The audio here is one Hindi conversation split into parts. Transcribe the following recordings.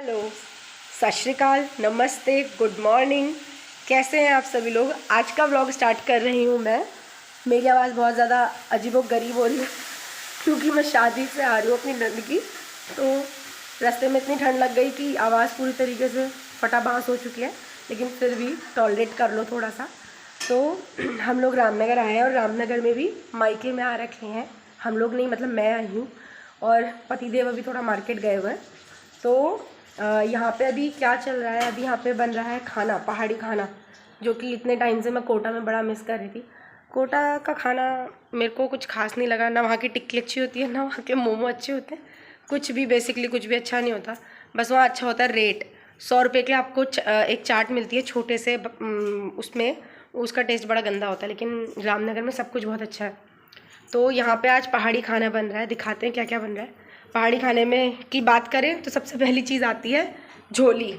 हेलो, सत श्री अकाल, नमस्ते, गुड मॉर्निंग। कैसे हैं आप सभी लोग। आज का व्लॉग स्टार्ट कर रही हूँ मैं। मेरी आवाज़ बहुत ज़्यादा अजीबोगरीब हो रही है क्योंकि मैं शादी से आ रही हूँ अपनी नंद की। तो रास्ते में इतनी ठंड लग गई कि आवाज़ पूरी तरीके से फटाबांस हो चुकी है, लेकिन फिर भी टॉलरेट कर लो थोड़ा सा। तो हम लोग रामनगर आए हैं और रामनगर में भी मायके में आ रखे हैं। हम लोग नहीं, मतलब मैं आई हूँ और पतिदेव अभी थोड़ा मार्केट गए हुए हैं। तो यहाँ पे अभी क्या चल रहा है, अभी यहाँ पे बन रहा है खाना, पहाड़ी खाना, जो कि इतने टाइम से मैं कोटा में बड़ा मिस कर रही थी। कोटा का खाना मेरे को कुछ खास नहीं लगा, ना वहाँ की टिक्की अच्छी होती है, ना वहाँ के मोमो अच्छे होते हैं, कुछ भी बेसिकली कुछ भी अच्छा नहीं होता। बस वहाँ अच्छा होता है रेट। 100 रुपये के आपको एक चाट मिलती है छोटे से, उसमें उसका टेस्ट बड़ा गंदा होता है, लेकिन रामनगर में सब कुछ बहुत अच्छा है। तो यहाँ पे आज पहाड़ी खाना बन रहा है, दिखाते हैं क्या क्या बन रहा है। पहाड़ी खाने में की बात करें तो सबसे पहली चीज़ आती है झोली।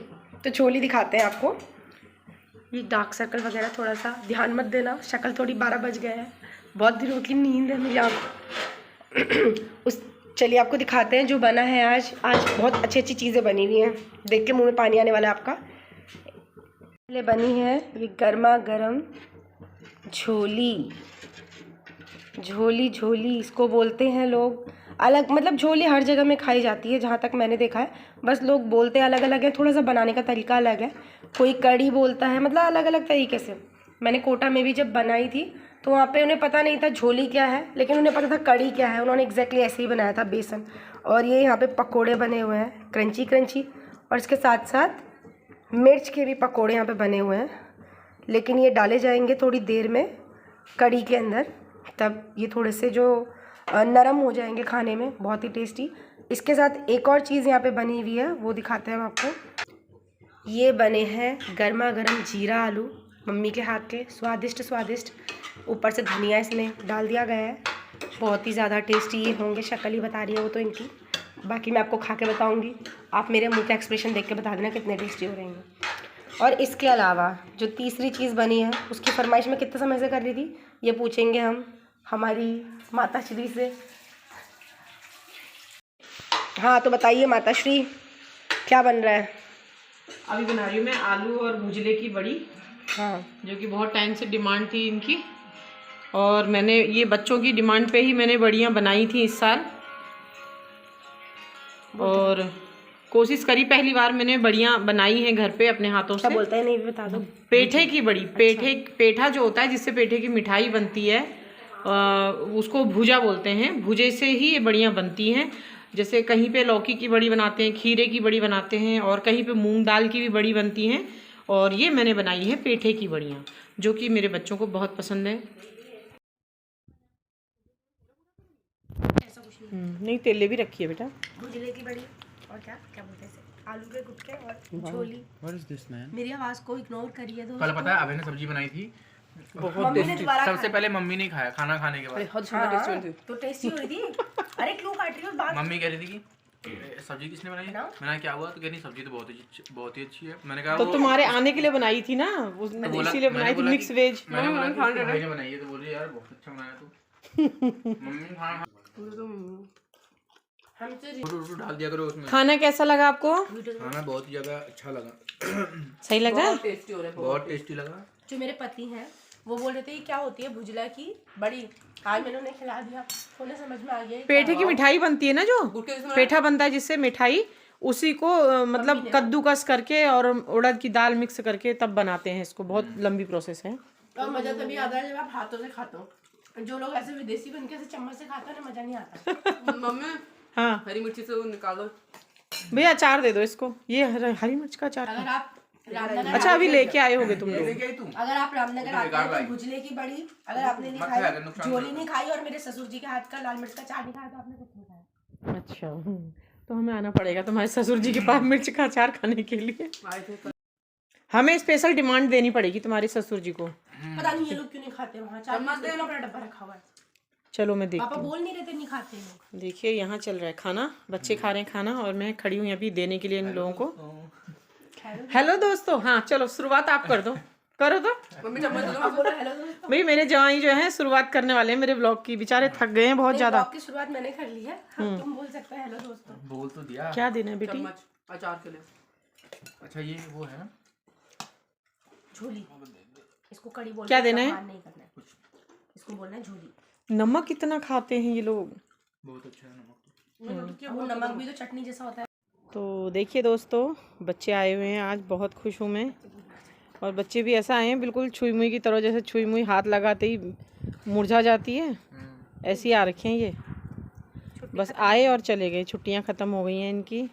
तो झोली दिखाते हैं आपको। ये डार्क सर्कल वगैरह थोड़ा सा ध्यान मत देना, शक्ल थोड़ी 12 बज गए हैं, बहुत दिनों की नींद है मेरी आँख उस चलिए आपको दिखाते हैं जो बना है आज बहुत अच्छी अच्छी चीज़ें बनी हुई हैं, देख के मुँह में पानी आने वाला है आपका। पहले बनी है ये गर्मा गर्म झोली। झोली झोली इसको बोलते हैं लोग अलग, मतलब झोली हर जगह में खाई जाती है जहाँ तक मैंने देखा है, बस लोग बोलते अलग अलग है, थोड़ा सा बनाने का तरीका अलग है। कोई कड़ी बोलता है, मतलब अलग अलग तरीके से। मैंने कोटा में भी जब बनाई थी तो वहाँ पे उन्हें पता नहीं था झोली क्या है, लेकिन उन्हें पता था कड़ी क्या है। उन्होंने एग्जैक्टली ऐसे ही बनाया था, बेसन। और ये यहाँ पे पकोड़े बने हुए हैं क्रंची क्रंची, और इसके साथ साथ मिर्च के भी पकोड़े यहाँ पे बने हुए हैं, लेकिन ये डाले जाएंगे थोड़ी देर में कड़ी के अंदर, तब ये थोड़े से जो नरम हो जाएंगे खाने में, बहुत ही टेस्टी। इसके साथ एक और चीज़ यहाँ पे बनी हुई है, वो दिखाते हैं हम आपको। ये बने हैं गर्मा गर्म जीरा आलू, मम्मी के हाथ के, स्वादिष्ट स्वादिष्ट। ऊपर से धनिया इसमें डाल दिया गया है, बहुत ही ज़्यादा टेस्टी ये होंगे। शक्ल ही बता रही है वो तो इनकी, बाकी मैं आपको खा के बताऊँगी। आप मेरे मुँह का एक्सप्रेशन देख के बता देना कितने टेस्टी हो रहे हैं। और इसके अलावा जो तीसरी चीज़ बनी है, उसकी फरमाइश मैं कितने समय से कर रही थी, ये पूछेंगे हम हमारी माता श्री से। हाँ तो बताइए माता श्री, क्या बन रहा है। अभी बना रही हूँ मैं आलू और भुजले की बड़ी। हाँ, जो कि बहुत टाइम से डिमांड थी इनकी, और मैंने ये बच्चों की डिमांड पे ही मैंने बड़ियाँ बनाई थी इस साल, और कोशिश करी, पहली बार मैंने बड़ियाँ बनाई हैं घर पे अपने हाथों से। क्या बोलता है, नहीं बता दो। पेठे की बड़ी, पेठा जो होता है जिससे पेठे की मिठाई बनती है, उसको भुजा बोलते हैं। भुजे से ही ये बड़ियाँ बनती हैं। जैसे कहीं पे लौकी की बड़ी बनाते हैं, खीरे की बड़ी बनाते हैं, और कहीं पे मूंग दाल की भी बड़ी बनती हैं। और ये मैंने बनाई है पेठे की बड़ियाँ, जो कि मेरे बच्चों को बहुत पसंद है। नहीं, तेले भी रखी है बेटा। भुजले की बड़ी और क्या क्या बोलते हैं, आलू के गुटके और झोली। What is this, man? मेरी आवाज को इग्नोर करिए दोस्तों। कल पता है अभय ने सब्जी बनाई थी, बहुत टेस्टी। सबसे पहले मम्मी ने खाया, खाना खाने के बाद हाँ, तो टेस्टी हो रही थी। अरे क्यों काट रही हो बात। मम्मी कह रही थी कि सब्जी किसने बनाई है? मैंने क्या हुआ, तो कह रही सब्जी तो बहुत ही अच्छी है। मैंने कहा तो वो तुम्हारे आने के लिए बनाई थी ना, इसीलिए बनाई थी मिक्स वेज। मैंने बोला कि भाई ने बनाई है, तो बोल रही यार बहुत अच्छा बनाया तू। मम्मी ने खाना फोटो डाल दिया करो उसमें। खाना कैसा लगा आपको? खाना बहुत ही ज्यादा अच्छा लगा। सही लगा? बहुत टेस्टी लगा। जो मेरे पति हैं वो बोल रहे थे क्या होती है भुजला की बड़ी, आज मैंने उन्हें खिला दिया, उन्हें समझ में आ गया। पेठे की मिठाई बनती है ना, जो पेठा बनता है जिससे मिठाई, उसी को मतलब कद्दूकस करके और उड़द की दाल मिक्स करके तब बनाते हैं इसको। बहुत लंबी प्रोसेस है। और मजा तभी आता है जब आप हाथों से खाते हो। जो लोग ऐसे विदेशी बनके से चम्मच से खाते हैं ना, मजा नहीं आता। मम्मी, हाँ हरी मिर्ची से वो निकालो भैया, अचार दे दो इसको, ये हरी मिर्च का अचार। अगर आप रामनगर अच्छा अभी लेके आए होगे तुम लोग। अगर आप रामनगर आते हैं तो भुजले की बड़ी अगर आपने नहीं खाई, झोली नहीं खाई, और मेरे ससुर जी के हाथ का लाल मिर्च का चाट नहीं खाया, तो आपने कुछ नहीं खाया। अच्छा, तो हमें आना पड़ेगा तुम्हारे ससुर जी के पास मिर्च का अचार खाने के लिए। हमें स्पेशल डिमांड देनी पड़ेगी तुम्हारे ससुर जी को। पता नहीं ये लोग क्यों नहीं खाते, वहाँ चाट में बड़ा डब्बा रखा हुआ है। चलो मैं देखती पापा हूँ। बोल नहीं रहे थे नहीं खाते लोग। देखिए यहाँ चल रहा है खाना, बच्चे खा रहे हैं खाना, और मैं खड़ी हूँ अभी देने के लिए इन लोगों को। हेलो दोस्तों, हाँ चलो शुरुआत आप कर दो, करो तो। मम्मी चम्मच दो। आप बोलो हेलो दोस्तों। भाई मेरे जवाई जो है शुरुआत करने वाले हैं मेरे ब्लॉग की, बेचारे थक गए हैं बहुत ज्यादा। ब्लॉग की शुरुआत मैंने कर ली है, तुम बोल सकते हो हेलो दोस्तों। बोल तो दिया। क्या देना है बेटी? अचार के लिए। अच्छा ये वो है झोली, इसको कड़ी बोलते क्या हैं, देना है? सामान नहीं करना है, इसको बोलना है झोली। नमक कितना खाते हैं ये लोग। बहुत अच्छा है नमक तो। वो नमक भी तो चटनी जैसा होता है। तो देखिए दोस्तों, बच्चे आए हुए हैं आज, बहुत खुश हूँ मैं। और बच्चे भी ऐसा आए हैं बिल्कुल छुई मुई की तरह, जैसे छुई मुई हाथ लगाते ही मुरझा जाती है, ऐसे ही आ रखे हैं ये। बस आए और चले गए, छुट्टियां ख़त्म हो गई हैं इनकी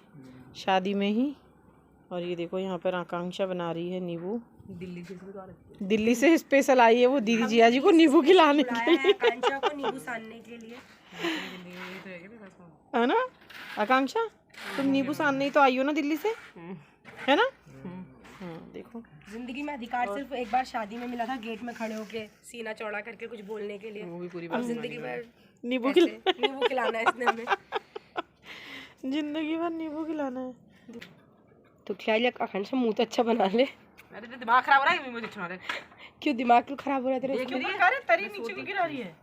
शादी में ही। और ये देखो यहाँ पर आकांक्षा बना रही है नींबू। दिल्ली से स्पेशल आई है वो दीदी जिया जी को नींबू खिलाने के लिए, आकांक्षा को नींबू सानने के लिए। है ना आकांक्षा? तुम नींबू सानने ही तो आई हो ना दिल्ली से, है ना? हाँ देखो, जिंदगी में अधिकार सिर्फ एक बार शादी में मिला था, गेट में खड़े होके सीना चौड़ा करके कुछ बोलने के लिए। वो भी पूरी अब जिंदगी भर नींबू नींबू खिलाना है इसने हमें। जिंदगी भर नींबू खिलाना है। तो खिलाई ले आकांक्षा, मुंह तो अच्छा बना ले। अरे दिमाग खराब हो रहा है, मुझे अच्छा रहा है। क्यों दिमाग क्यों खराब हो रहा है तेरा? क्यों अरे तरी नीचे क्यों गिरा रही है?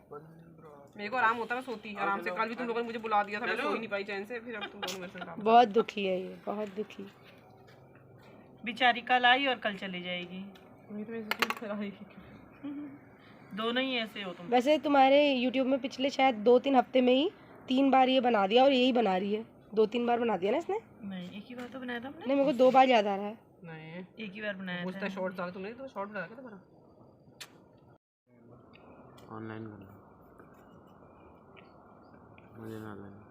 मेरे को आराम होता है, मैं सोती आराम से। कल भी तुम लोगों ने मुझे बुला दिया था, मैं सो ही नहीं पाई चैन से। फिर अब तुम दोनों मेरे से काम। बहुत दुखी है ये, बहुत दुखी। बेचारी कल आई और कल चली जाएगी। दोनों ही ऐसे हो तुम। वैसे तुम्हारे YouTube में पिछले शायद 2-3 हफ्ते में ही 3 बार ये बना दिया, और यही बना रही है। 2-3 बार बना दिया ना इसने? नहीं, एक ही बार तो बनाया था हमने। नहीं, मेरे को 2 बार याद आ रहा है। नहीं, एक ही बार बनाया था। शॉर्ट डाला तुमने, तो शॉर्ट डाला था तुम्हारा। ऑनलाइन करना मुझे ना लगा।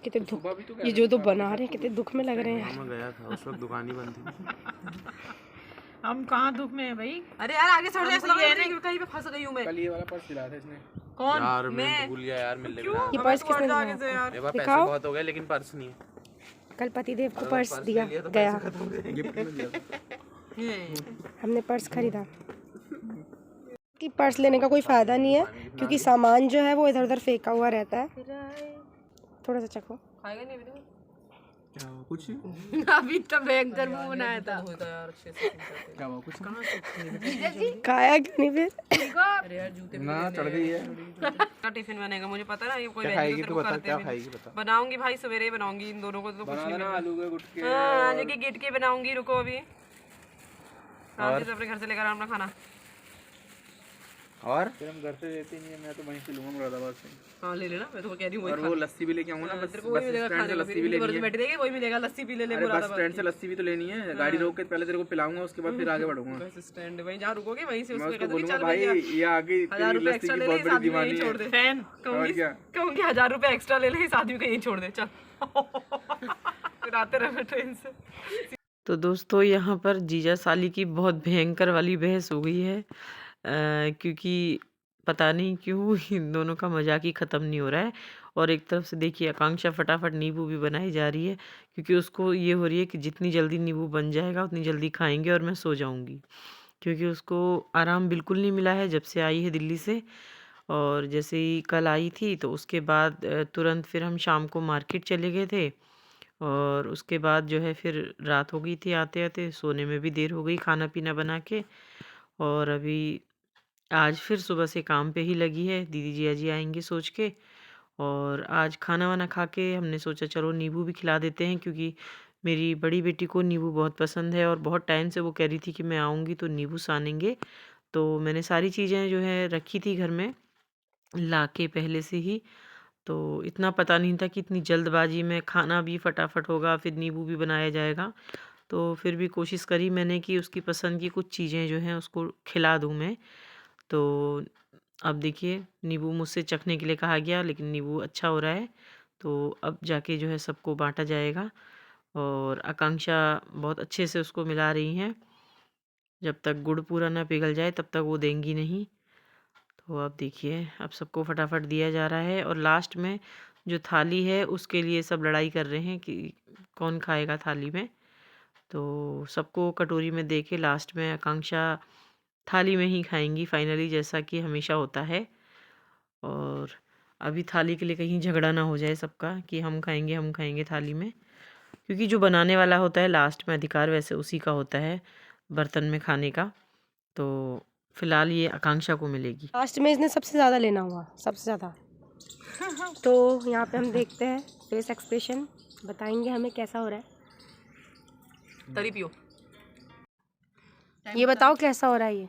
कितने दुख, ये जो तो बना रहे हैं कितने दुख में लग रहे हैं। मैं गया था उस वक्त, दुकान ही बंद थी। हम कहाँ दुख में है भाई? अरे यार आगे चढ़ ऐसा लग रहा है कहीं पे फंस गई हूँ मैं। कल ये वाला पर्स दिलाया था इसने। कौन? यार मैं भूल गया यार, मिलने भी ये पर्स किसने दिया? मेरे पास पैसे दिखाओ। बहुत हो गए लेकिन पर्स नहीं है। कल पतिदेव को पर्स दिया गया, गिफ्ट में दिया था। हमने पर्स खरीदा। कि पर्स लेने का कोई फायदा नहीं है, क्योंकि सामान जो है वो इधर उधर फेंका हुआ रहता है। थोड़ा सा चखो। खाएगा नहीं अभी तो? क्या हुआ कुछ? अभी तो भयंकर मुंह बनाया था। क्या हुआ कुछ? खाया क्यों नहीं फिर? अरे यार जूते ना चढ़ गई है। क्या टिफिन बनेगा मुझे पता ना, ये कोई क्या खाएगी तू बता, क्या खाएगी बता। बनाऊंगी भाई, सवेरे ही बनाऊंगी। इन दोनों को तो कुछ नहीं ना आलू के गुटके। हाँ, आलू के गिटके बनाऊंगी। रुको अभी, शांति से अपने घर से लेकर अपना खाना। और फिर हम घर से लेते नहीं है, मैं तो वहीं से लूंगा मुरादाबाद से। हाँ ले लेना, मैं तो कह रही हूँ। और वो लस्सी भी लेके आऊंगा ना, बस तेरे को वही मिलेगा स्टैंड से खाने को। लस्सी भी लेनी है। बैठ देगी वही मिलेगा, लस्सी पी ले ले। अरे बस स्टैंड से लस्सी भी तो लेनी है। गाड़ी रोक के पहले तेरे को पिलाऊंगा, उसके बाद फिर आगे बढ़ूंगा। बस स्टैंड वहीं जहाँ रुकोगे वहीं से मैं उसको उसको कह दूंगी बोलूंगा चल भाई भैया ये आगे 1000 रुपए लस्सी एक्स्ट्रा की ले बहुत ले, बड़ी शादी में दीवानी यहीं छोड़ है। दे। फैन और क्या? कहूंगी 1000 रुपए एक्स्ट्रा ले ले, शादी में यहीं छोड़ दे। चल फिर आते रहना ट्रेन से। तो दोस्तों यहाँ पर जीजा साली की बहुत भयंकर वाली बहस हो गई है, क्योंकि पता नहीं क्यों इन दोनों का मजाक ही ख़त्म नहीं हो रहा है। और एक तरफ से देखिए आकांक्षा फटाफट नींबू भी बनाई जा रही है, क्योंकि उसको ये हो रही है कि जितनी जल्दी नींबू बन जाएगा उतनी जल्दी खाएंगे और मैं सो जाऊंगी, क्योंकि उसको आराम बिल्कुल नहीं मिला है जब से आई है दिल्ली से। और जैसे ही कल आई थी तो उसके बाद तुरंत फिर हम शाम को मार्केट चले गए थे, और उसके बाद जो है फिर रात हो गई थी आते आते, सोने में भी देर हो गई खाना पीना बना के। और अभी आज फिर सुबह से काम पे ही लगी है, दीदी जिया जी आएंगे सोच के। और आज खाना वाना खा के हमने सोचा चलो नींबू भी खिला देते हैं, क्योंकि मेरी बड़ी बेटी को नींबू बहुत पसंद है और बहुत टाइम से वो कह रही थी कि मैं आऊँगी तो नींबू सानेंगे। तो मैंने सारी चीज़ें जो है रखी थी घर में ला के पहले से ही, तो इतना पता नहीं था कि इतनी जल्दबाजी में खाना भी फटाफट होगा फिर नींबू भी बनाया जाएगा। तो फिर भी कोशिश करी मैंने कि उसकी पसंद की कुछ चीज़ें जो हैं उसको खिला दूँ मैं। तो अब देखिए नींबू मुझसे चखने के लिए कहा गया, लेकिन नींबू अच्छा हो रहा है, तो अब जाके जो है सबको बांटा जाएगा। और आकांक्षा बहुत अच्छे से उसको मिला रही हैं, जब तक गुड़ पूरा ना पिघल जाए तब तक वो देंगी नहीं। तो अब देखिए अब सबको फटाफट दिया जा रहा है, और लास्ट में जो थाली है उसके लिए सब लड़ाई कर रहे हैं कि कौन खाएगा थाली में। तो सबको कटोरी में दे के लास्ट में आकांक्षा थाली में ही खाएंगी फाइनली, जैसा कि हमेशा होता है। और अभी थाली के लिए कहीं झगड़ा ना हो जाए सबका कि हम खाएंगे थाली में, क्योंकि जो बनाने वाला होता है लास्ट में अधिकार वैसे उसी का होता है बर्तन में खाने का। तो फिलहाल ये आकांक्षा को मिलेगी। लास्ट में इसने सबसे ज़्यादा लेना हुआ, सबसे ज़्यादा। तो यहाँ पे हम देखते हैं फेस एक्सप्रेशन, बताएंगे हमें कैसा हो रहा है। तरी पियो। ये बताओ कैसा हो रहा है ये?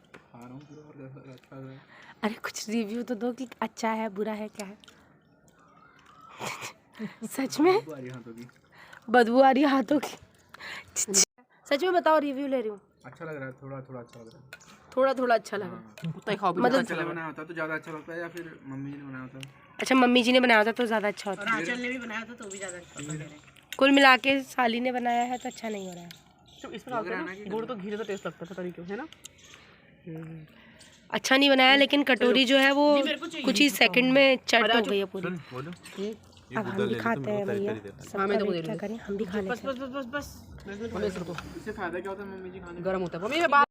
खा रहा हूँ पूरा और कैसा अच्छा लग रहा है। अरे कुछ रिव्यू तो दो कि अच्छा है बुरा है क्या है। सच में बदबू आ रही है हाथों की। बदबू आ रही है हाथों की। सच में बताओ, रिव्यू ले रही हूँ। अच्छा लग रहा है, थोड़ा थोड़ा अच्छा लग रहा है। थोड़ा थोड़ा अच्छा लगा। उतना ही खाओ भी मतलब अच्छा बनाया होता तो ज़्यादा अच्छा लगता है, या फिर मम्मी जी ने बनाया होता। अच्छा, मम्मी जी ने बनाया था तो ज़्यादा अच्छा होता। आंचल ने भी बनाया था तो भी ज्यादा अच्छा था कह रहे हैं। कुल मिला के साली ने बनाया है तो अच्छा नहीं हो रहा है। तो इसमें डालते हैं ना गुड़ तो घी से टेस्ट लगता था तरी क्यों, है ना। अच्छा नहीं बनाया, लेकिन कटोरी जो है वो कुछ ही सेकंड में चट हो गई है पूरी। बोलो अब हम भी खाते हैं भैया, सबका वेट क्या करें, हम भी खा बस लेते हैं। बस बस बस बस बस रुको, इससे फायदा क्या होता है मम्मी जी खाने गर्म होता है मम्मी मैं बात।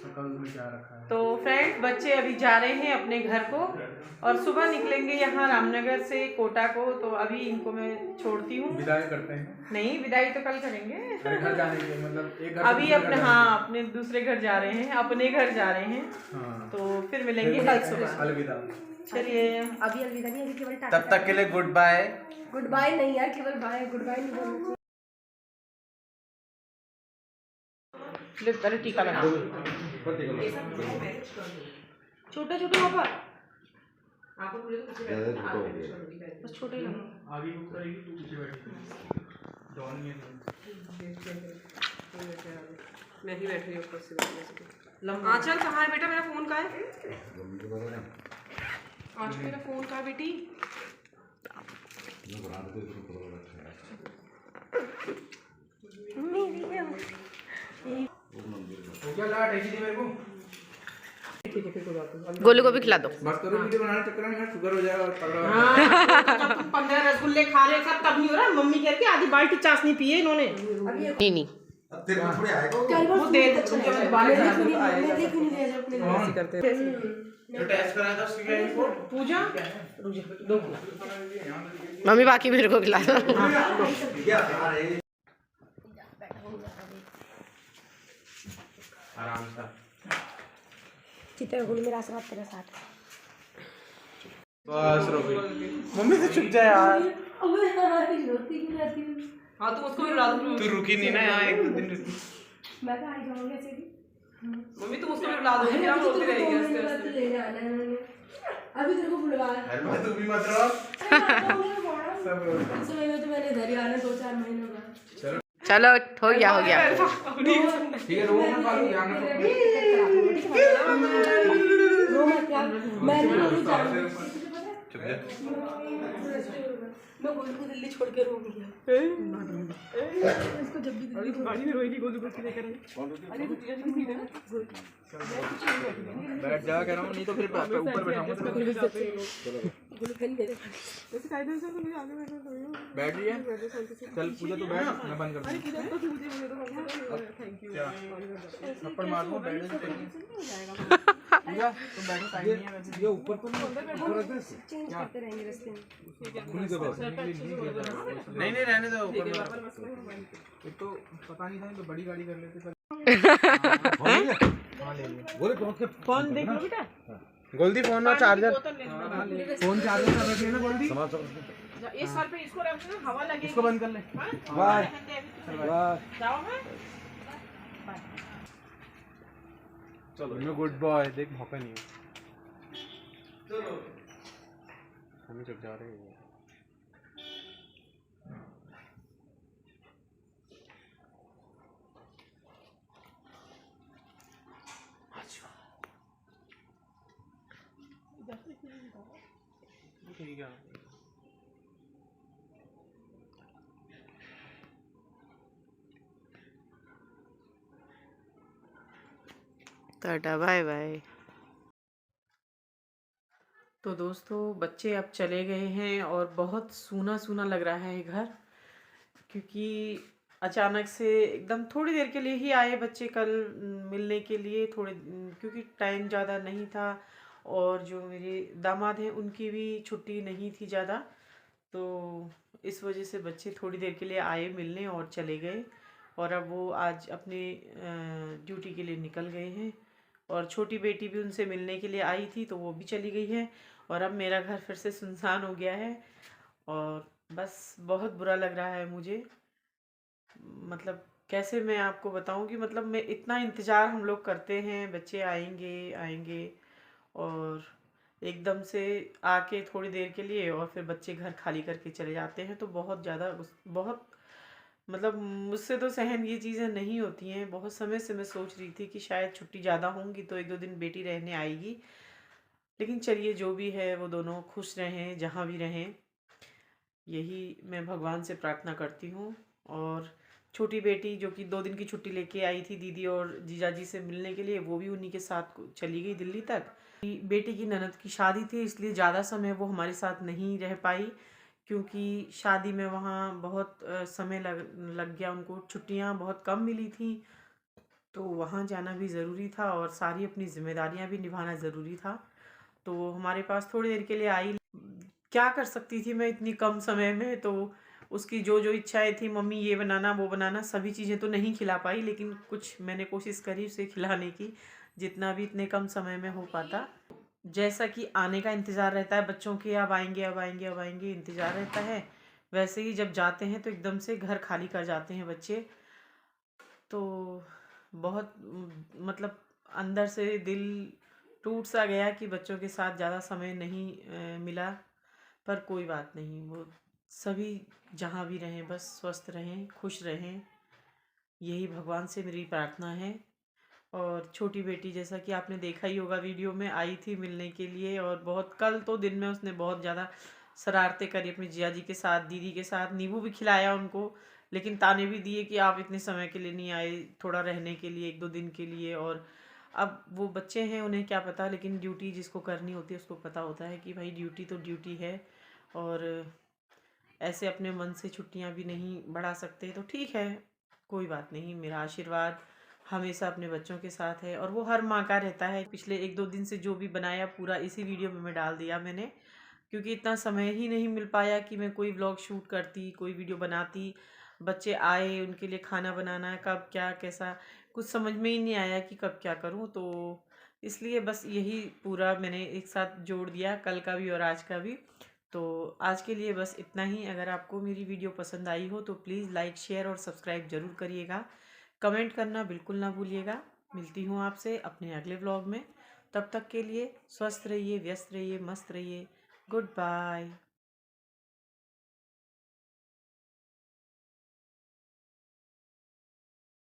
में क्या रखा है। तो फ्रेंड्स, बच्चे अभी जा रहे हैं अपने घर को और सुबह निकलेंगे यहाँ रामनगर से कोटा को। तो अभी इनको मैं छोड़ती हूँ। विदाई करते हैं। नहीं, विदाई तो कल करेंगे। अरे घर जाने के मतलब एक घर से अभी दूसरे अपने घर हाँ अपने दूसरे घर जा रहे हैं, अपने घर जा रहे हैं। हाँ। तो फिर मिलेंगे कल सुबह। अलविदा। चलिए, अभी अलविदा नहीं, अभी केवल टाटा। तब तक के लिए गुड बाय। गुड बाय नहीं यार, केवल बाय, गुड बाय नहीं बोलना चाहिए। ले पहले टीका लगा। छोटे छोटे पापा बस छोटे ही लगा। आगे बुक करेगी तू पीछे बैठी। डॉन नहीं है। मैं ही बैठ रही हूँ ऊपर से। आंचल कहाँ है बेटा, मेरा फोन कहाँ है? आंचल मेरा फोन कहाँ है बेटी? हो गया ला टेकी दे मेरे को। ठीक है फिर कोई बात नहीं। गोलू को भी खिला दो। बस करो, वीडियो बनाने चक्कर में मेरा शुगर हो जाएगा और तगड़ा। हाँ, जब तुम 15 रसगुल्ले खा रहे सब तब नहीं हो रहा। मम्मी कह रही आधी बाल्टी चाशनी पिए इन्होंने। नहीं नहीं, तेरे को थोड़ी आएगा वो दे जब बाल करते हैं। जो टेस्ट कराया था उसकी क्या रिपोर्ट। पूजा दो मम्मी बाकी मेरे को खिला दो। आराम से चित्र गोलू मेरा आशीर्वाद तेरे साथ। बस रो गई। मम्मी से चुप जा यार। हाँ तुम उसको भी रुला दो। तू रुकी नहीं ना यहाँ, एक दो दिन रुकी। मैं तो आ जाऊंगी ऐसे भी। मम्मी तुम उसको भी रुला दो, फिर हम रोती रहेंगे आस्ते आस्ते। लेने आना है उन्होंने। अभी तेरे को बुलवा अरे मैं तू भी मत रो। सब रो। तो मैंने इधर ही आना 2-4 महीनों बाद। चलो हो गया हो गया। ठीक है, रो मत फालतू, ध्यान रखो। रो मत यार, मैं नहीं जानती। चुप जा। मैं गोलू को दिल्ली छोड़ के रो गई। इसको जब भी दिल्ली गाड़ी में रोएगी गोलू को लेकर। बैठ जा कह रहा हूँ, नहीं तो फिर ऊपर बैठाऊंगा। बैठ रही है, चल पूजा तू बैठ, मैं बंद कर दूँ। क्या थप्पड़ मार दूँ, बैठ जा। पूजा तुम बैठो, टाइम नहीं है वैसे। ये ऊपर तो चेंज करते रहेंगे रास्ते में। नहीं नहीं रहने दो, ऊपर एक तो पता नहीं था, तो बड़ी गाड़ी कर लेते। फोन देख लो बेटा। गोल्दी फोन ना चार्जर, फोन चार्जर कर रखिए ना गोल्दी। इस सर पे इसको रख दो, हवा लगेगी। इसको बंद कर ले। Bye bye. जाओ मैं। चलो मैं गुड बॉय, देख भौंका नहीं चलो हम चुप जा रहे हैं। ठीक है। Tata bye bye. तो दोस्तों, बच्चे अब चले गए हैं और बहुत सूना सूना लग रहा है घर, क्योंकि अचानक से एकदम थोड़ी देर के लिए ही आए बच्चे कल मिलने के लिए। क्योंकि टाइम ज़्यादा नहीं था और जो मेरे दामाद हैं उनकी भी छुट्टी नहीं थी ज़्यादा, तो इस वजह से बच्चे थोड़ी देर के लिए आए मिलने और चले गए। और अब वो आज अपने ड्यूटी के लिए निकल गए हैं। और छोटी बेटी भी उनसे मिलने के लिए आई थी तो वो भी चली गई है। और अब मेरा घर फिर से सुनसान हो गया है और बस बहुत बुरा लग रहा है मुझे। मतलब कैसे मैं आपको बताऊं कि मतलब मैं इतना इंतज़ार हम लोग करते हैं, बच्चे आएंगे आएंगे और एकदम से आके थोड़ी देर के लिए और फिर बच्चे घर खाली करके चले जाते हैं। तो बहुत ज़्यादा बहुत मतलब मुझसे तो सहन ये चीज़ें नहीं होती हैं। बहुत समय से मैं सोच रही थी कि शायद छुट्टी ज़्यादा होंगी तो एक दो दिन बेटी रहने आएगी, लेकिन चलिए जो भी है वो दोनों खुश रहें जहाँ भी रहें, यही मैं भगवान से प्रार्थना करती हूँ। और छोटी बेटी जो कि 2 दिन की छुट्टी लेके आई थी दीदी और जीजाजी से मिलने के लिए, वो भी उन्हीं के साथ चली गई दिल्ली तक। बेटी की ननद की शादी थी इसलिए ज़्यादा समय वो हमारे साथ नहीं रह पाई, क्योंकि शादी में वहाँ बहुत समय लग गया उनको, छुट्टियाँ बहुत कम मिली थी तो वहाँ जाना भी ज़रूरी था और सारी अपनी जिम्मेदारियाँ भी निभाना ज़रूरी था। तो वो हमारे पास थोड़ी देर के लिए आई। क्या कर सकती थी मैं इतनी कम समय में, तो उसकी जो जो इच्छाएं थी, मम्मी ये बनाना वो बनाना, सभी चीज़ें तो नहीं खिला पाई, लेकिन कुछ मैंने कोशिश करी उसे खिलाने की, जितना भी इतने कम समय में हो पाता। जैसा कि आने का इंतज़ार रहता है बच्चों के, अब आएंगे अब आएंगे अब आएंगे इंतज़ार रहता है, वैसे ही जब जाते हैं तो एकदम से घर खाली कर जाते हैं बच्चे। तो बहुत मतलब अंदर से दिल टूट सा गया कि बच्चों के साथ ज़्यादा समय नहीं मिला। पर कोई बात नहीं, वो सभी जहाँ भी रहें बस स्वस्थ रहें, खुश रहें, यही भगवान से मेरी प्रार्थना है। और छोटी बेटी जैसा कि आपने देखा ही होगा वीडियो में, आई थी मिलने के लिए और बहुत कल तो दिन में उसने बहुत ज़्यादा शरारतें करी अपने जिया जी के साथ, दीदी के साथ, नींबू भी खिलाया उनको, लेकिन ताने भी दिए कि आप इतने समय के लिए नहीं आए, थोड़ा रहने के लिए 1-2 दिन के लिए। और अब वो बच्चे हैं उन्हें क्या पता, लेकिन ड्यूटी जिसको करनी होती है उसको पता होता है कि भाई ड्यूटी तो ड्यूटी है और ऐसे अपने मन से छुट्टियां भी नहीं बढ़ा सकते। तो ठीक है, कोई बात नहीं, मेरा आशीर्वाद हमेशा अपने बच्चों के साथ है और वो हर माँ का रहता है। पिछले 1-2 दिन से जो भी बनाया पूरा इसी वीडियो में मैं डाल दिया मैंने, क्योंकि इतना समय ही नहीं मिल पाया कि मैं कोई व्लॉग शूट करती, कोई वीडियो बनाती। बच्चे आए, उनके लिए खाना बनाना, कब क्या कैसा कुछ समझ में ही नहीं आया कि कब क्या करूं, तो इसलिए बस यही पूरा मैंने एक साथ जोड़ दिया, कल का भी और आज का भी। तो आज के लिए बस इतना ही। अगर आपको मेरी वीडियो पसंद आई हो तो प्लीज़ लाइक शेयर और सब्सक्राइब ज़रूर करिएगा, कमेंट करना बिल्कुल ना भूलिएगा। मिलती हूँ आपसे अपने अगले व्लॉग में, तब तक के लिए स्वस्थ रहिए, व्यस्त रहिए, मस्त रहिए। Good bye.